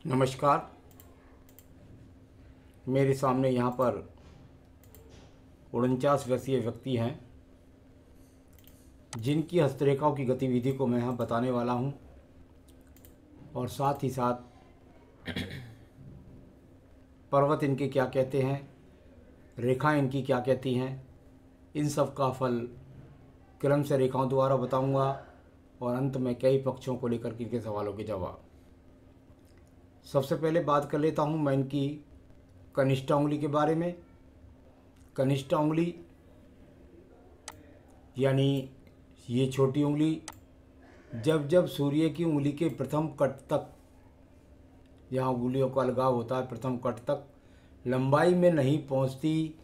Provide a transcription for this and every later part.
नमस्कार। मेरे सामने यहाँ पर 49 वर्षीय व्यक्ति हैं जिनकी हस्तरेखाओं की गतिविधि को मैं यहाँ बताने वाला हूँ और साथ ही साथ पर्वत इनके क्या कहते हैं, रेखाएं इनकी क्या कहती हैं, इन सब का फल क्रम से रेखाओं द्वारा बताऊंगा और अंत में कई पक्षों को लेकर के इनके सवालों के जवाब। सबसे पहले बात कर लेता हूं मैं इनकी कनिष्ठा उंगली के बारे में। कनिष्ठा उंगली यानी ये छोटी उंगली जब जब सूर्य की उंगली के प्रथम कट तक, जहाँ उंगलियों का अलगाव होता है प्रथम कट तक, लंबाई में नहीं पहुंचती,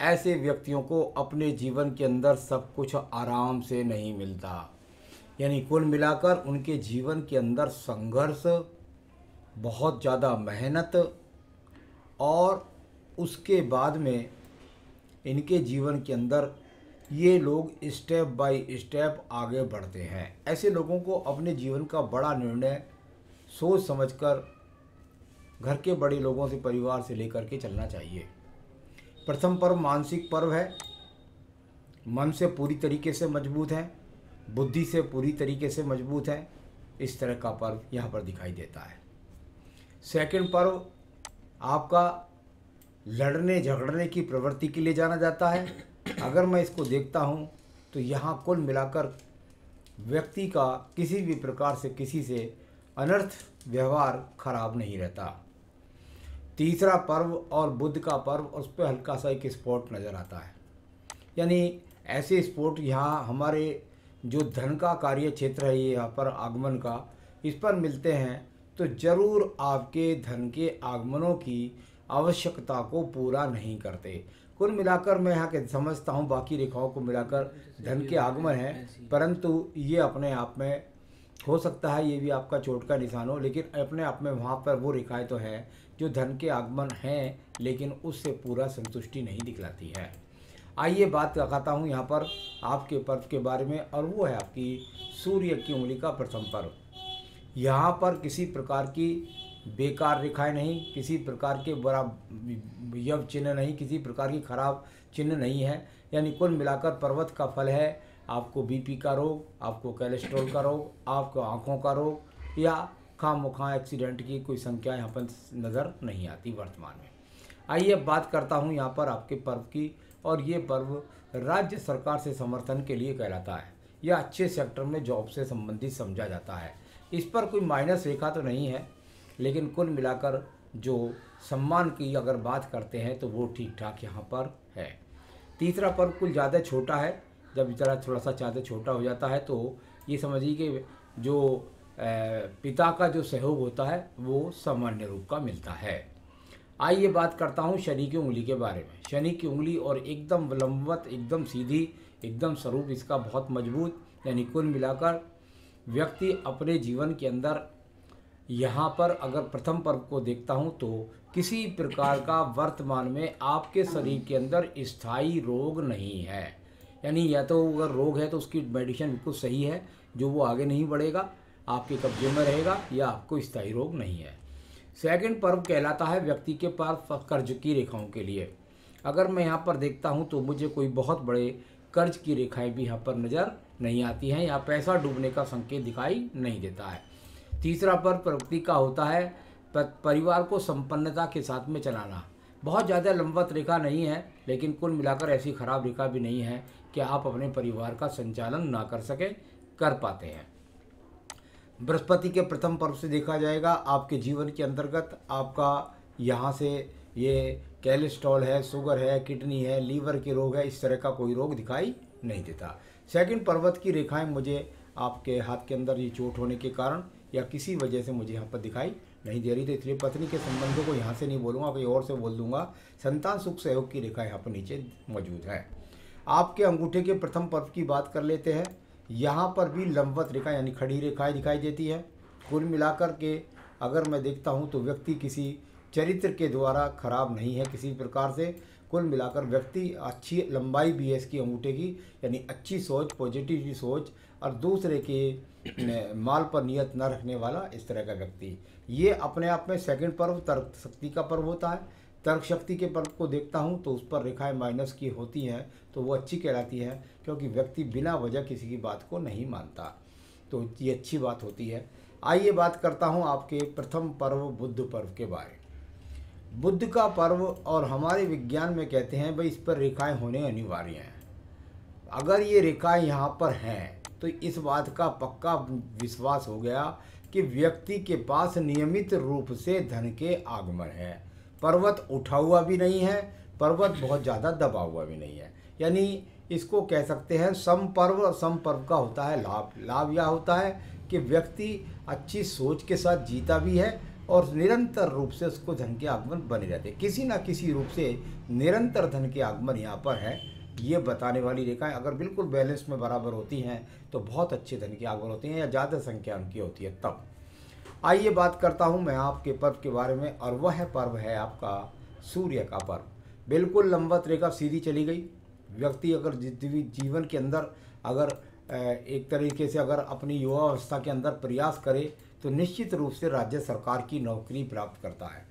ऐसे व्यक्तियों को अपने जीवन के अंदर सब कुछ आराम से नहीं मिलता। यानी कुल मिलाकर उनके जीवन के अंदर संघर्ष, बहुत ज़्यादा मेहनत और उसके बाद में इनके जीवन के अंदर ये लोग स्टेप बाय स्टेप आगे बढ़ते हैं। ऐसे लोगों को अपने जीवन का बड़ा निर्णय सोच समझकर घर के बड़े लोगों से, परिवार से लेकर के चलना चाहिए। प्रथम पर्व मानसिक पर्व है। मन से पूरी तरीके से मजबूत हैं, बुद्धि से पूरी तरीके से मजबूत हैं। इस तरह का पर्व यहाँ पर दिखाई देता है। सेकंड पर्व आपका लड़ने झगड़ने की प्रवृत्ति के लिए जाना जाता है। अगर मैं इसको देखता हूँ तो यहाँ कुल मिलाकर व्यक्ति का किसी भी प्रकार से किसी से अनर्थ व्यवहार खराब नहीं रहता। तीसरा पर्व और बुध का पर्व, उस पर हल्का सा एक स्पॉट नज़र आता है। यानी ऐसे स्पॉट यहाँ हमारे जो धन का कार्य क्षेत्र है, ये यहाँ पर आगमन का, इस पर मिलते हैं तो ज़रूर आपके धन के आगमनों की आवश्यकता को पूरा नहीं करते। कुल मिलाकर मैं यहाँ के समझता हूँ बाकी रेखाओं को मिलाकर धन के आगमन है, परंतु ये अपने आप में हो सकता है ये भी आपका चोट का निशान हो, लेकिन अपने आप में वहाँ पर वो रेखाएं तो हैं जो धन के आगमन हैं, लेकिन उससे पूरा संतुष्टि नहीं दिखलाती है। आइए बात करता हूँ यहाँ पर आपके पर्व के बारे में, और वो है आपकी सूर्य की उंगली का प्रथम पर्व। यहाँ पर किसी प्रकार की बेकार रेखाएं नहीं, किसी प्रकार के बड़ा यव चिन्ह नहीं, किसी प्रकार की खराब चिन्ह नहीं है। यानी कुल मिलाकर पर्वत का फल है आपको बीपी का रोग, आपको कोलेस्ट्रॉल का रोग, आपको आँखों का रोग या खामोखा एक्सीडेंट की कोई संख्या यहाँ पर नज़र नहीं आती वर्तमान में। आइए अब बात करता हूँ यहाँ पर आपके पर्व की, और ये पर्व राज्य सरकार से समर्थन के लिए कहलाता है या अच्छे सेक्टर में जॉब से संबंधित समझा जाता है। इस पर कोई माइनस रेखा तो नहीं है, लेकिन कुल मिलाकर जो सम्मान की अगर बात करते हैं तो वो ठीक ठाक यहाँ पर है। तीसरा पर्व कुछ ज़्यादा छोटा है। जब जरा थोड़ा सा ज़्यादा छोटा हो जाता है तो ये समझिए कि जो पिता का जो सहयोग होता है वो सामान्य रूप का मिलता है। आइए बात करता हूँ शनि की उंगली के बारे में। शनि की उंगली और एकदम लंबवत, एकदम सीधी, एकदम स्वरूप इसका बहुत मजबूत। यानी कुल मिलाकर व्यक्ति अपने जीवन के अंदर यहाँ पर अगर प्रथम पर्व को देखता हूँ तो किसी प्रकार का वर्तमान में आपके शरीर के अंदर स्थायी रोग नहीं है। यानी या तो अगर रोग है तो उसकी मेडिसिन बिल्कुल सही है, जो वो आगे नहीं बढ़ेगा, आपके कब्जे में रहेगा, या आपको स्थायी रोग नहीं है। सेकंड पर्व कहलाता है व्यक्ति के पास कर्ज की रेखाओं के लिए। अगर मैं यहाँ पर देखता हूँ तो मुझे कोई बहुत बड़े कर्ज की रेखाएं भी यहाँ पर नज़र नहीं आती हैं, या पैसा डूबने का संकेत दिखाई नहीं देता है। तीसरा पर्व प्रवृत्ति का होता है परिवार को संपन्नता के साथ में चलाना। बहुत ज़्यादा लंबवत रेखा नहीं है, लेकिन कुल मिलाकर ऐसी खराब रेखा भी नहीं है कि आप अपने परिवार का संचालन ना कर सकें, कर पाते हैं। बृहस्पति के प्रथम पर्व से देखा जाएगा आपके जीवन के अंतर्गत आपका यहाँ से ये कोलेस्ट्रॉल है, शुगर है, किडनी है, लीवर के रोग है, इस तरह का कोई रोग दिखाई नहीं देता। सेकंड पर्वत की रेखाएं मुझे आपके हाथ के अंदर ये चोट होने के कारण या किसी वजह से मुझे यहाँ पर दिखाई नहीं दे रही, तो इसलिए पत्नी के संबंधों को यहाँ से नहीं बोलूँगा, कोई और से बोल दूँगा। संतान सुख सहयोग की रेखा यहाँ पर नीचे मौजूद है। आपके अंगूठे के प्रथम पर्व की बात कर लेते हैं। यहाँ पर भी लंबवत रेखा यानी खड़ी रेखाएं दिखाई देती है। कुल मिलाकर के अगर मैं देखता हूँ तो व्यक्ति किसी चरित्र के द्वारा खराब नहीं है किसी प्रकार से। कुल मिलाकर व्यक्ति अच्छी लंबाई भी है इसकी अंगूठे की, यानी अच्छी सोच, पॉजिटिव सोच, और दूसरे के माल पर नियत न रखने वाला इस तरह का व्यक्ति। ये अपने आप में सेकंड पर्व तर्क शक्ति का पर्व होता है। तर्क शक्ति के पर्व को देखता हूँ तो उस पर रेखाएं माइनस की होती हैं तो वो अच्छी कहलाती है, क्योंकि व्यक्ति बिना वजह किसी की बात को नहीं मानता, तो ये अच्छी बात होती है। आइए बात करता हूँ आपके प्रथम पर्व बुध पर्व के बारे में। बुध का पर्व और हमारे विज्ञान में कहते हैं भाई इस पर रेखाएं होने अनिवार्य हैं। अगर ये रेखाएं यहाँ पर हैं तो इस बात का पक्का विश्वास हो गया कि व्यक्ति के पास नियमित रूप से धन के आगमन है। पर्वत उठा हुआ भी नहीं है, पर्वत बहुत ज़्यादा दबा हुआ भी नहीं है। यानी इसको कह सकते हैं समपर्व। और समपर्व का होता है लाभ। लाभ यह होता है कि व्यक्ति अच्छी सोच के साथ जीता भी है और निरंतर रूप से उसको धन के आगमन बने रहते हैं। किसी ना किसी रूप से निरंतर धन के आगमन यहाँ पर है, ये बताने वाली रेखाएं अगर बिल्कुल बैलेंस में बराबर होती हैं तो बहुत अच्छे धन के आगमन होते हैं, या ज़्यादा संख्या उनकी होती है तब। आइए बात करता हूँ मैं आपके पर्व के बारे में, और वह पर्व है आपका सूर्य का पर्व। बिल्कुल लंबवत रेखा सीधी चली गई। व्यक्ति अगर जीवन के अंदर अगर एक तरीके से अगर अपनी युवा अवस्था के अंदर प्रयास करे तो निश्चित रूप से राज्य सरकार की नौकरी प्राप्त करता है।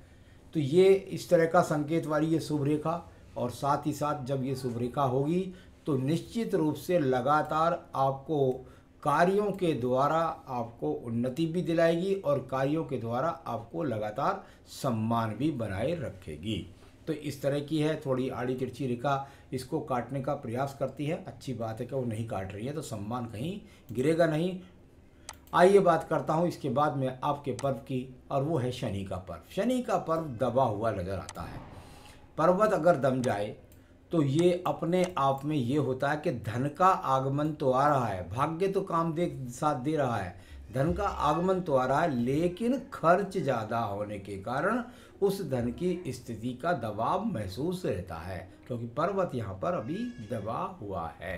तो ये इस तरह का संकेत वाली ये शुभ रेखा, और साथ ही साथ जब ये शुभ रेखा होगी तो निश्चित रूप से लगातार आपको कार्यों के द्वारा आपको उन्नति भी दिलाएगी और कार्यों के द्वारा आपको लगातार सम्मान भी बनाए रखेगी। तो इस तरह की है, थोड़ी आड़ी तिरछी रेखा इसको काटने का प्रयास करती है। अच्छी बात है कि वो नहीं काट रही है, तो सम्मान कहीं गिरेगा नहीं। आइए बात करता हूँ इसके बाद में आपके पर्व की, और वो है शनि का पर्व। शनि का पर्व दबा हुआ नजर आता है। पर्वत अगर दम जाए तो ये अपने आप में ये होता है कि धन का आगमन तो आ रहा है, भाग्य तो काम दे साथ दे रहा है, धन का आगमन तो आ रहा है, लेकिन खर्च ज़्यादा होने के कारण उस धन की स्थिति का दबाव महसूस रहता है, क्योंकि पर्वत यहाँ पर अभी दबा हुआ है।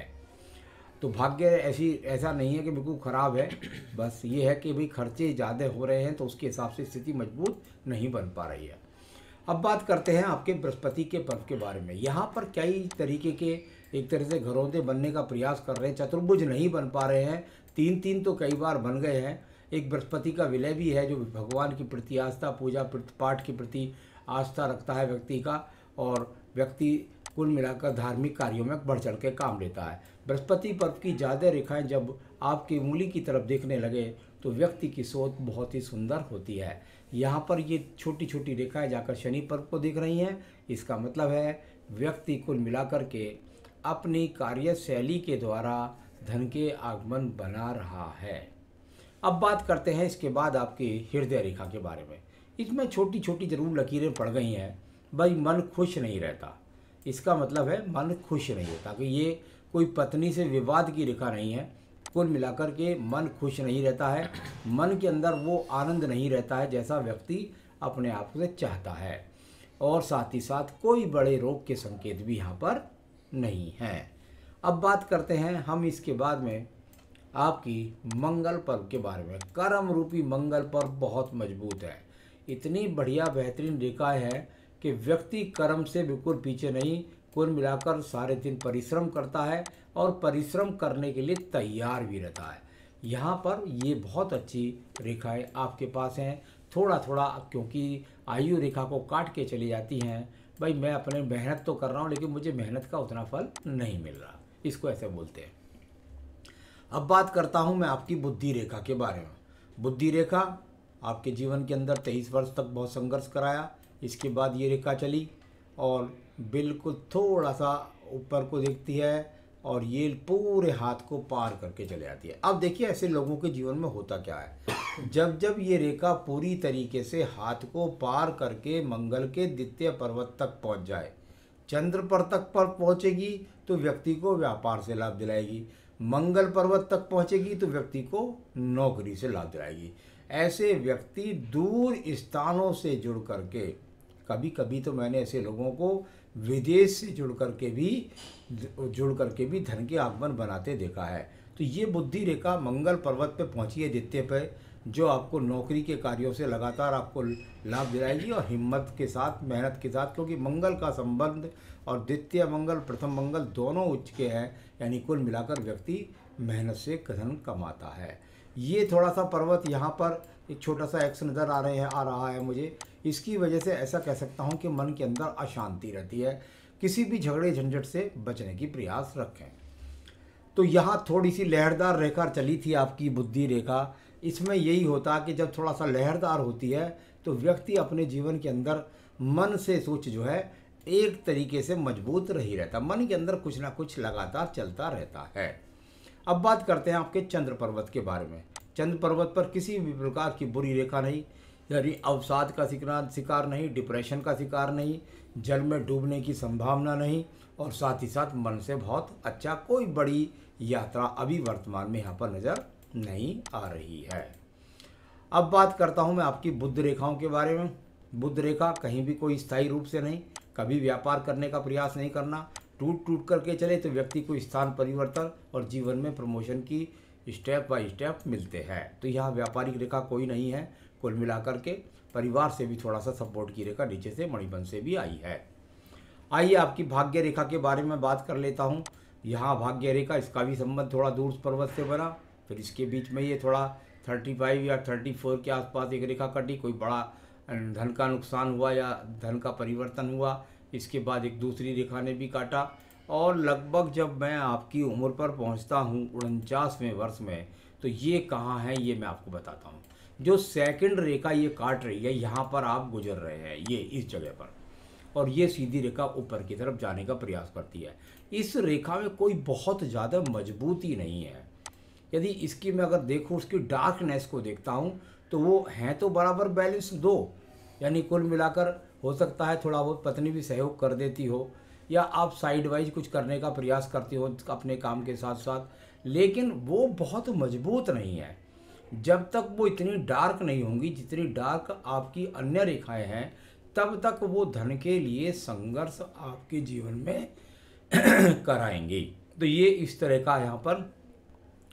तो भाग्य ऐसा नहीं है कि बिल्कुल ख़राब है, बस ये है कि भाई खर्चे ज़्यादा हो रहे हैं तो उसके हिसाब से स्थिति मजबूत नहीं बन पा रही है। अब बात करते हैं आपके बृहस्पति के पर्व के बारे में। यहाँ पर कई तरीके के एक तरह से घरौंदे बनने का प्रयास कर रहे हैं, चतुर्भुज नहीं बन पा रहे हैं, तीन तीन तो कई बार बन गए हैं। एक बृहस्पति का विलय भी है जो भगवान की प्रति आस्था, पूजा पाठ के प्रति आस्था रखता है व्यक्ति का, और व्यक्ति कुल मिलाकर धार्मिक कार्यों में बढ़ चढ़ के काम लेता है। बृहस्पति पर्व की ज़्यादा रेखाएं जब आपकी उंगली की तरफ देखने लगे तो व्यक्ति की सोच बहुत ही सुंदर होती है। यहाँ पर ये छोटी छोटी रेखाएं जाकर शनि पर्व को दिख रही हैं। इसका मतलब है व्यक्ति कुल मिलाकर के अपनी कार्यशैली के द्वारा धन के आगमन बना रहा है। अब बात करते हैं इसके बाद आपकी हृदय रेखा के बारे में। इसमें छोटी छोटी जरूर लकीरें पड़ गई हैं। भाई मन खुश नहीं रहता, इसका मतलब है मन खुश नहीं होता, कि ये कोई पत्नी से विवाद की रेखा नहीं है। कुल मिलाकर के मन खुश नहीं रहता है, मन के अंदर वो आनंद नहीं रहता है जैसा व्यक्ति अपने आप से चाहता है, और साथ ही साथ कोई बड़े रोग के संकेत भी यहाँ पर नहीं हैं। अब बात करते हैं हम इसके बाद में आपकी मंगल पर्व के बारे में। कर्म रूपी मंगल पर्व बहुत मजबूत है, इतनी बढ़िया बेहतरीन रेखा है कि व्यक्ति कर्म से बिल्कुल पीछे नहीं, कुल मिलाकर सारे दिन परिश्रम करता है और परिश्रम करने के लिए तैयार भी रहता है। यहाँ पर ये बहुत अच्छी रेखाएं आपके पास हैं। थोड़ा थोड़ा क्योंकि आयु रेखा को काट के चली जाती हैं, भाई मैं अपने मेहनत तो कर रहा हूँ लेकिन मुझे मेहनत का उतना फल नहीं मिल रहा, इसको ऐसे बोलते हैं। अब बात करता हूँ मैं आपकी बुद्धि रेखा के बारे में। बुद्धि रेखा आपके जीवन के अंदर 23 वर्ष तक बहुत संघर्ष कराया, इसके बाद ये रेखा चली और बिल्कुल थोड़ा सा ऊपर को देखती है और ये पूरे हाथ को पार करके चले जाती है। अब देखिए ऐसे लोगों के जीवन में होता क्या है, जब जब ये रेखा पूरी तरीके से हाथ को पार करके मंगल के द्वितीय पर्वत तक पहुंच जाए, चंद्र पर तक पर पहुंचेगी तो व्यक्ति को व्यापार से लाभ दिलाएगी, मंगल पर्वत तक पहुंचेगी तो व्यक्ति को नौकरी से लाभ दिलाएगी। ऐसे व्यक्ति दूर स्थानों से जुड़ करके, कभी कभी तो मैंने ऐसे लोगों को विदेश से जुड़ करके भी धन के आगमन बनाते देखा है। तो ये बुद्धि रेखा मंगल पर्वत पे पहुंची है द्वितीय पे, जो आपको नौकरी के कार्यों से लगातार आपको लाभ दिलाएगी और हिम्मत के साथ, मेहनत के साथ, क्योंकि मंगल का संबंध और द्वितीय मंगल प्रथम मंगल दोनों उच्च के हैं, यानी कुल मिलाकर व्यक्ति मेहनत से धन कमाता है। ये थोड़ा सा पर्वत यहाँ पर एक छोटा सा एक्स नज़र आ रहा है मुझे। इसकी वजह से ऐसा कह सकता हूँ कि मन के अंदर अशांति रहती है। किसी भी झगड़े झंझट से बचने की प्रयास रखें। तो यहाँ थोड़ी सी लहरदार रेखा चली थी आपकी बुद्धि रेखा। इसमें यही होता कि जब थोड़ा सा लहरदार होती है तो व्यक्ति अपने जीवन के अंदर मन से सोच जो है एक तरीके से मजबूत रही रहता, मन के अंदर कुछ ना कुछ लगातार चलता रहता है। अब बात करते हैं आपके चंद्र पर्वत के बारे में। चंद्र पर्वत पर किसी भी प्रकार की बुरी रेखा नहीं, यानी अवसाद का शिकार नहीं, डिप्रेशन का शिकार नहीं, जल में डूबने की संभावना नहीं, और साथ ही साथ मन से बहुत अच्छा कोई बड़ी यात्रा अभी वर्तमान में यहाँ पर नज़र नहीं आ रही है। अब बात करता हूँ मैं आपकी बुध रेखाओं के बारे में। बुध रेखा कहीं भी कोई स्थायी रूप से नहीं, कभी व्यापार करने का प्रयास नहीं करना, टूट टूट करके चले तो व्यक्ति को स्थान परिवर्तन और जीवन में प्रमोशन की स्टेप बाय स्टेप मिलते हैं। तो यहाँ व्यापारिक रेखा कोई नहीं है। कुल मिलाकर के परिवार से भी थोड़ा सा सपोर्ट की रेखा नीचे से मणिबंध से भी आई है। आइए आपकी भाग्य रेखा के बारे में बात कर लेता हूँ। यहाँ भाग्य रेखा, इसका भी संबंध थोड़ा दूर पर्वत से बना, फिर इसके बीच में ये थोड़ा 35 या 34 के आसपास एक रेखा कटी। कोई बड़ा धन का नुकसान हुआ या धन का परिवर्तन हुआ, इसके बाद एक दूसरी रेखा ने भी काटा। और लगभग जब मैं आपकी उम्र पर पहुंचता हूं 49वें वर्ष में, तो ये कहाँ है ये मैं आपको बताता हूं। जो सेकंड रेखा ये काट रही है, यहाँ पर आप गुजर रहे हैं, ये इस जगह पर, और ये सीधी रेखा ऊपर की तरफ जाने का प्रयास करती है। इस रेखा में कोई बहुत ज़्यादा मजबूती नहीं है। यदि इसकी मैं अगर देखूँ, उसकी डार्कनेस को देखता हूँ, तो वो हैं तो बराबर बैलेंस दो, यानी कुल मिलाकर हो सकता है थोड़ा बहुत पत्नी भी सहयोग कर देती हो, या आप साइड वाइज कुछ करने का प्रयास करते हो अपने काम के साथ साथ, लेकिन वो बहुत मजबूत नहीं है। जब तक वो इतनी डार्क नहीं होंगी जितनी डार्क आपकी अन्य रेखाएं हैं, तब तक वो धन के लिए संघर्ष आपके जीवन में कराएंगी। तो ये इस तरह का यहाँ पर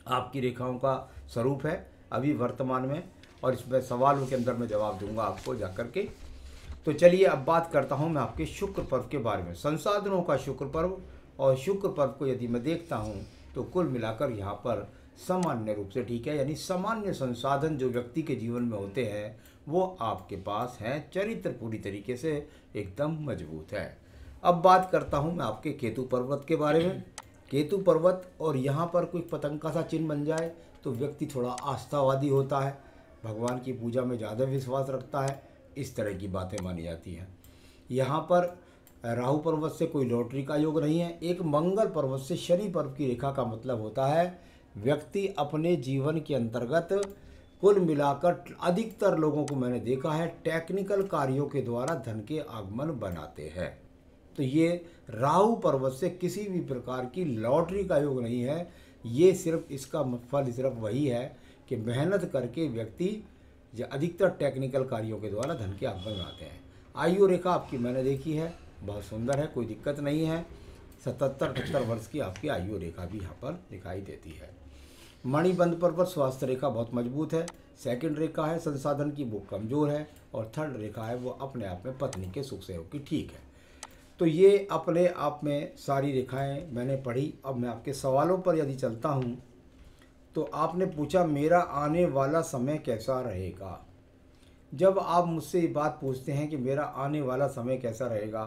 आपकी रेखाओं का स्वरूप है अभी वर्तमान में, और इसमें सवालों के अंदर मैं जवाब दूंगा आपको जाकर के। तो चलिए अब बात करता हूं मैं आपके शुक्र पर्व के बारे में। संसाधनों का शुक्र पर्व, और शुक्र पर्व को यदि मैं देखता हूं तो कुल मिलाकर यहाँ पर सामान्य रूप से ठीक है, यानी सामान्य संसाधन जो व्यक्ति के जीवन में होते हैं वो आपके पास हैं। चरित्र पूरी तरीके से एकदम मजबूत है। अब बात करता हूँ मैं आपके केतु पर्वत के बारे में। केतु पर्वत और यहाँ पर कोई पतंग का सा चिन्ह बन जाए तो व्यक्ति थोड़ा आस्थावादी होता है, भगवान की पूजा में ज़्यादा विश्वास रखता है, इस तरह की बातें मानी जाती हैं। यहाँ पर राहु पर्वत से कोई लॉटरी का योग नहीं है। एक मंगल पर्वत से शनि पर्व की रेखा का मतलब होता है व्यक्ति अपने जीवन के अंतर्गत कुल मिलाकर अधिकतर लोगों को मैंने देखा है टेक्निकल कार्यों के द्वारा धन के आगमन बनाते हैं। तो ये राहु पर्वत से किसी भी प्रकार की लॉटरी का योग नहीं है। ये सिर्फ इसका फल सिर्फ वही है कि मेहनत करके व्यक्ति अधिकतर टेक्निकल कार्यों के द्वारा धन के आगमन बनाते हैं। आयु रेखा आपकी मैंने देखी है, बहुत सुंदर है, कोई दिक्कत नहीं है। 77-78 वर्ष की आपकी आयु रेखा भी यहाँ पर दिखाई देती है। मणिबंध पर्वत स्वास्थ्य रेखा बहुत मजबूत है। सेकंड रेखा है संसाधन की, वो कमज़ोर है, और थर्ड रेखा है वो अपने आप में पत्नी के सुख सहयोग की ठीक है। तो ये अपने आप में सारी रेखाएं मैंने पढ़ी। अब मैं आपके सवालों पर यदि चलता हूँ तो आपने पूछा मेरा आने वाला समय कैसा रहेगा। जब आप मुझसे ये बात पूछते हैं कि मेरा आने वाला समय कैसा रहेगा,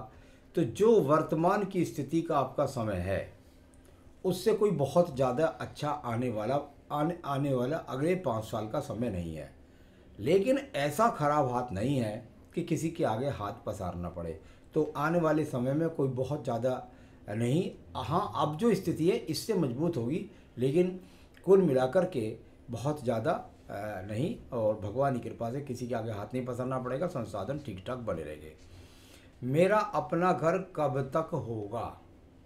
तो जो वर्तमान की स्थिति का आपका समय है उससे कोई बहुत ज़्यादा अच्छा आने वाला अगले 5 साल का समय नहीं है। लेकिन ऐसा खराब हाथ नहीं है कि किसी के आगे हाथ पसारना पड़े। तो आने वाले समय में कोई बहुत ज़्यादा नहीं, हाँ अब जो स्थिति है इससे मजबूत होगी, लेकिन कुल मिलाकर के बहुत ज़्यादा नहीं, और भगवान की कृपा से किसी के आगे हाथ नहीं पसारना पड़ेगा, संसाधन ठीक ठाक बने रहेंगे। मेरा अपना घर कब तक होगा,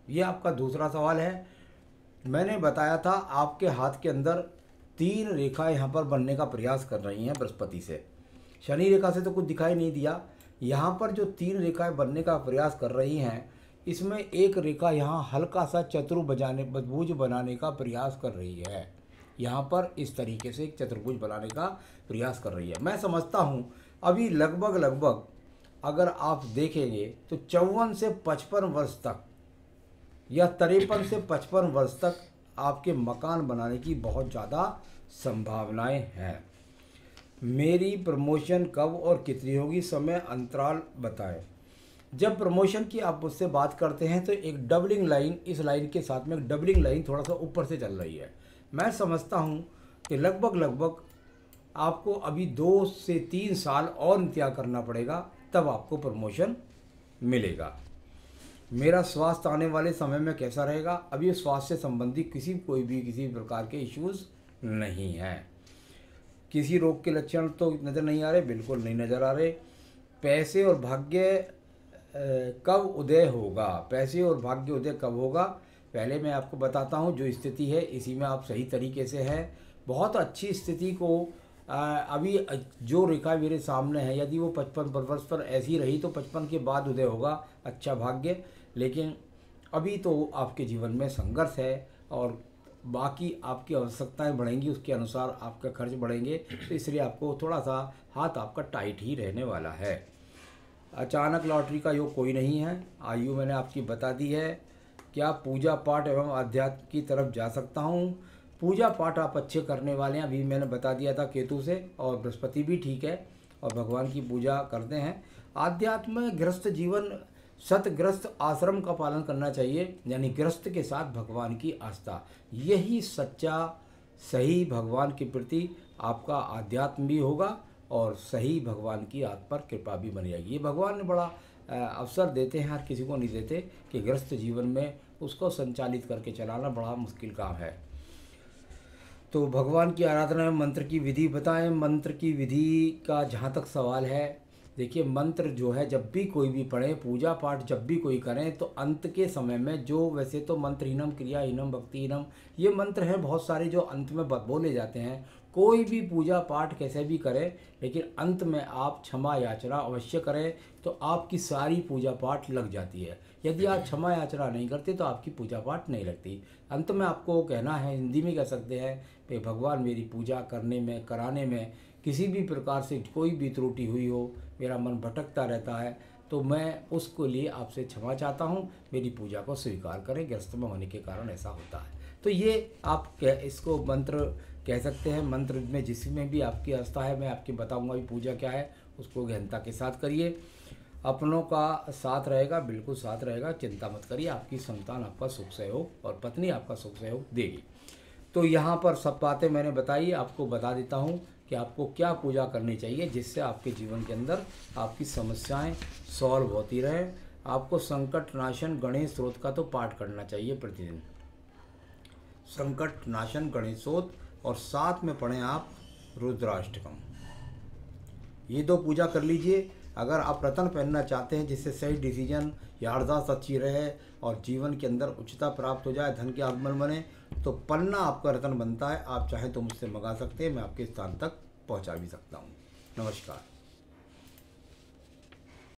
ये आपका दूसरा सवाल है। मैंने बताया था आपके हाथ के अंदर 3 रेखाएं यहाँ पर बनने का प्रयास कर रही हैं बृहस्पति से। शनि रेखा से तो कुछ दिखाई नहीं दिया। यहाँ पर जो 3 रेखाएं बनने का प्रयास कर रही हैं, इसमें एक रेखा यहाँ हल्का सा चतुर्भुज बनाने का प्रयास कर रही है। यहाँ पर इस तरीके से एक चतुर्भुज बनाने का प्रयास कर रही है। मैं समझता हूँ अभी लगभग अगर आप देखेंगे तो 54 से 55 वर्ष तक या 53 से 55 वर्ष तक आपके मकान बनाने की बहुत ज़्यादा संभावनाएं हैं। मेरी प्रमोशन कब और कितनी होगी, समय अंतराल बताएं। जब प्रमोशन की आप मुझसे बात करते हैं तो एक डबलिंग लाइन, इस लाइन के साथ में एक डबलिंग लाइन थोड़ा सा ऊपर से चल रही है। मैं समझता हूँ कि लगभग आपको अभी 2 से 3 साल और इंतजार करना पड़ेगा, तब आपको प्रमोशन मिलेगा। मेरा स्वास्थ्य आने वाले समय में कैसा रहेगा, अभी स्वास्थ्य से संबंधित किसी प्रकार के इश्यूज़ नहीं हैं। किसी रोग के लक्षण तो नज़र नहीं आ रहे, बिल्कुल नहीं नज़र आ रहे। पैसे और भाग्य कब उदय होगा, पैसे और भाग्य उदय कब होगा, पहले मैं आपको बताता हूँ। जो स्थिति है इसी में आप सही तरीके से है, बहुत अच्छी स्थिति को अभी जो रेखा मेरे सामने है, यदि वो 55 वर्ष पर ऐसी रही तो 55 के बाद उदय होगा अच्छा भाग्य। लेकिन अभी तो आपके जीवन में संघर्ष है और बाकी आपकी आवश्यकताएं बढ़ेंगी, उसके अनुसार आपका खर्च बढ़ेंगे, तो इसलिए आपको थोड़ा सा हाथ आपका टाइट ही रहने वाला है। अचानक लॉटरी का योग कोई नहीं है। आयु मैंने आपकी बता दी है। क्या पूजा पाठ एवं अध्यात्म की तरफ जा सकता हूँ, पूजा पाठ आप अच्छे करने वाले हैं, अभी मैंने बता दिया था केतु से, और बृहस्पति भी ठीक है और भगवान की पूजा करते हैं। आध्यात्म में गृहस्थ जीवन, सतगृहस्थ आश्रम का पालन करना चाहिए, यानी गृहस्थ के साथ भगवान की आस्था, यही सच्चा सही भगवान के प्रति आपका आध्यात्म भी होगा और सही भगवान की आप पर कृपा भी बन जाएगी। ये भगवान ने बड़ा अवसर देते हैं, हर किसी को नहीं देते, कि गृहस्थ जीवन में उसको संचालित करके चलाना बड़ा मुश्किल काम है। तो भगवान की आराधना में मंत्र की विधि बताएं। मंत्र की विधि का जहाँ तक सवाल है, देखिए मंत्र जो है जब भी कोई भी पढ़े, पूजा पाठ जब भी कोई करें, तो अंत के समय में जो, वैसे तो मंत्रहीनम क्रियाहीनम भक्तिहीनम ये मंत्र हैं बहुत सारे जो अंत में बोले जाते हैं। कोई भी पूजा पाठ कैसे भी करें, लेकिन अंत में आप क्षमा याचना अवश्य करें, तो आपकी सारी पूजा पाठ लग जाती है। यदि आप क्षमा याचना नहीं करते तो आपकी पूजा पाठ नहीं लगती। अंत में आपको कहना है, हिंदी में कह सकते हैं कि भगवान मेरी पूजा करने में, कराने में किसी भी प्रकार से कोई भी त्रुटि हुई हो, मेरा मन भटकता रहता है, तो मैं उसको लिए आपसे क्षमा चाहता हूँ, मेरी पूजा को स्वीकार करें। गृहस्थ में होने के कारण ऐसा होता है। तो ये आप इसको मंत्र कह सकते हैं। मंत्र में जिसमें भी आपकी आस्था है, मैं आपकी बताऊंगा भी पूजा क्या है, उसको गहनता के साथ करिए। अपनों का साथ रहेगा, बिल्कुल साथ रहेगा, चिंता मत करिए। आपकी संतान आपका सुख सहयोग और पत्नी आपका सुख सहयोग देगी। तो यहाँ पर सब बातें मैंने बताई, आपको बता देता हूँ कि आपको क्या पूजा करनी चाहिए जिससे आपके जीवन के अंदर आपकी समस्याएं सॉल्व होती रहें। आपको संकट नाशन गणेश स्तोत्र का तो पाठ करना चाहिए प्रतिदिन, संकट नाशन गणेश स्तोत्र, और साथ में पढ़ें आप रुद्राष्टकम। ये 2 पूजा कर लीजिए। अगर आप रत्न पहनना चाहते हैं जिससे सही डिसीजन, याददाश्त अच्छी रहे और जीवन के अंदर उच्चता प्राप्त हो जाए, धन के आगमन बने, तो पन्ना आपका रत्न बनता है। आप चाहें तो मुझसे मंगा सकते हैं, मैं आपके स्थान तक पहुंचा भी सकता हूं। नमस्कार।